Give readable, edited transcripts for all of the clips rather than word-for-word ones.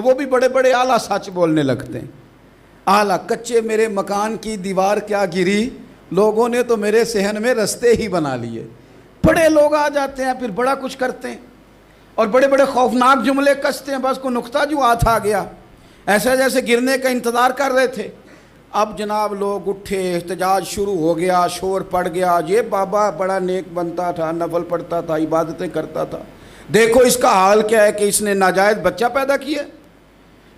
وہ بھی بڑے بڑے اعلیٰ سچ بولنے لگتے ہیں. اعلیٰ کچے میرے مکان کی دیوار کیا گری، لوگوں نے تو میرے صحن میں رستے ہی بنا لیے. بڑے لوگ آ جاتے ہیں پھر بڑا کچھ کرتے ہیں اور بڑے بڑے خوفناک جملے کستے ہیں. بس کو نقطہ جو ہاتھ آ گیا ایسا جیسے گرنے کا انتظار کر رہے تھے. اب جناب لوگ اٹھے، احتجاج شروع ہو گیا، شور پڑ گیا. یہ بابا بڑا نیک بنتا تھا، نفل پڑھتا تھا، عبادتیں کرتا تھا، دیکھو اس کا حال کیا ہے کہ اس نے ناجائز بچہ پیدا کیا.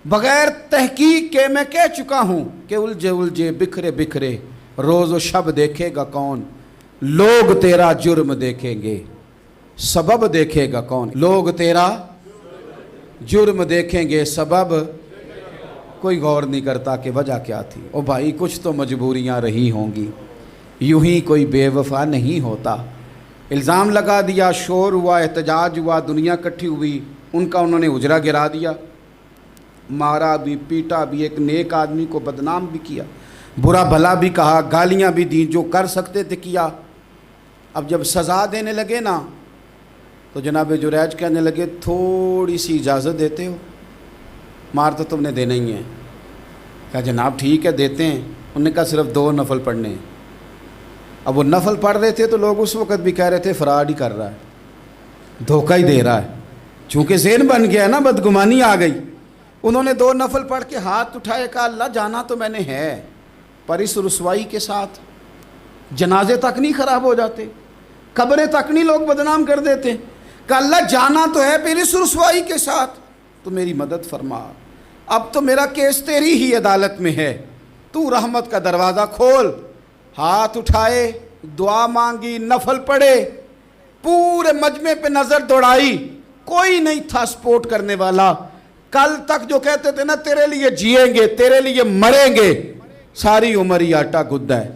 بغیر تحقیق کے میں کہہ چکا ہوں کہ الجھے الجھے بکھرے بکھرے روز و شب دیکھے گا کون. لوگ تیرا جرم دیکھیں گے، سبب دیکھے گا کون. لوگ تیرا جرم دیکھیں گے، سبب کوئی غور نہیں کرتا کہ وجہ کیا تھی. او بھائی کچھ تو مجبوریاں رہی ہوں گی، یوں ہی کوئی بے وفا نہیں ہوتا. الزام لگا دیا، شور ہوا، احتجاج ہوا، دنیا اکٹھی ہوئی، ان کا انہوں نے اجرا گرا دیا، مارا بھی، پیٹا بھی، ایک نیک آدمی کو بدنام بھی کیا، برا بھلا بھی کہا، گالیاں بھی دیں، جو کر سکتے تھے کیا. اب جب سزا دینے لگے نا تو جناب جریج کہنے لگے تھوڑی سی اجازت دیتے ہو، مار تو تم نے دینا ہی ہے. کہا جناب ٹھیک ہے دیتے ہیں. انہوں نے کہا صرف 2 نفل پڑھنے ہیں. اب وہ نفل پڑھ رہے تھے تو لوگ اس وقت بھی کہہ رہے تھے فراڈ ہی کر رہا ہے، دھوکہ ہی دے رہا ہے. چونکہ ذہن بن گیا نا، بدگمانی آ گئی. انہوں نے 2 نفل پڑھ کے ہاتھ اٹھائے، کہا اللہ جانا تو میں نے ہے، پر اس رسوائی کے ساتھ جنازے تک نہیں خراب ہو جاتے، قبریں تک نہیں لوگ بدنام کر دیتے. کہا اللہ جانا تو ہے، پھر اس رسوائی کے ساتھ تو میری مدد فرما. اب تو میرا کیس تیری ہی عدالت میں ہے، تو رحمت کا دروازہ کھول. ہاتھ اٹھائے، دعا مانگی، نفل پڑھے، پورے مجمع پہ نظر دوڑائی، کوئی نہیں تھا سپورٹ کرنے والا. کل تک جو کہتے تھے نا تیرے لیے جیئیں گے، تیرے لیے مریں گے، ساری عمر ہی آٹا گدہ ہے،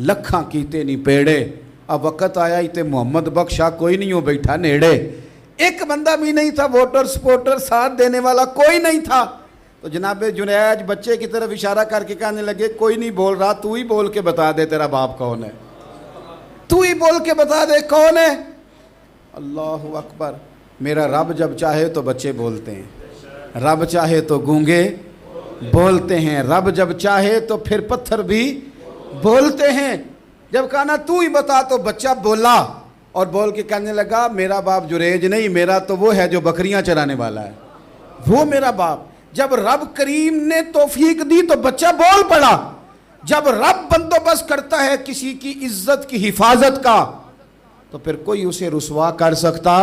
لکھاں کیتے نہیں پیڑے. اب وقت آیا ہی تے محمد بخشا کوئی نہیں ہو بیٹھا نیڑے. ایک بندہ بھی نہیں تھا، ووٹر سپورٹر ساتھ دینے والا کوئی نہیں تھا. تو جناب جنیج بچے کی طرف اشارہ کر کے کہنے لگے کوئی نہیں بول رہا، تو ہی بول کے بتا دے تیرا باپ کون ہے، تو ہی بول کے بتا دے کون ہے. اللہ اکبر. میرا رب جب چاہے تو بچے بولتے ہیں، رب چاہے تو گونگے بولتے ہیں، رب جب چاہے تو پھر پتھر بھی بولتے ہیں. جب کہا نا تو ہی بتا تو بچہ بولا اور بول کے کہنے لگا میرا باپ جریج نہیں، میرا تو وہ ہے جو بکریاں چرانے والا ہے، وہ میرا باپ. جب رب کریم نے توفیق دی تو بچہ بول پڑا. جب رب بندوبست کرتا ہے کسی کی عزت کی حفاظت کا تو پھر کوئی اسے رسوا کر سکتا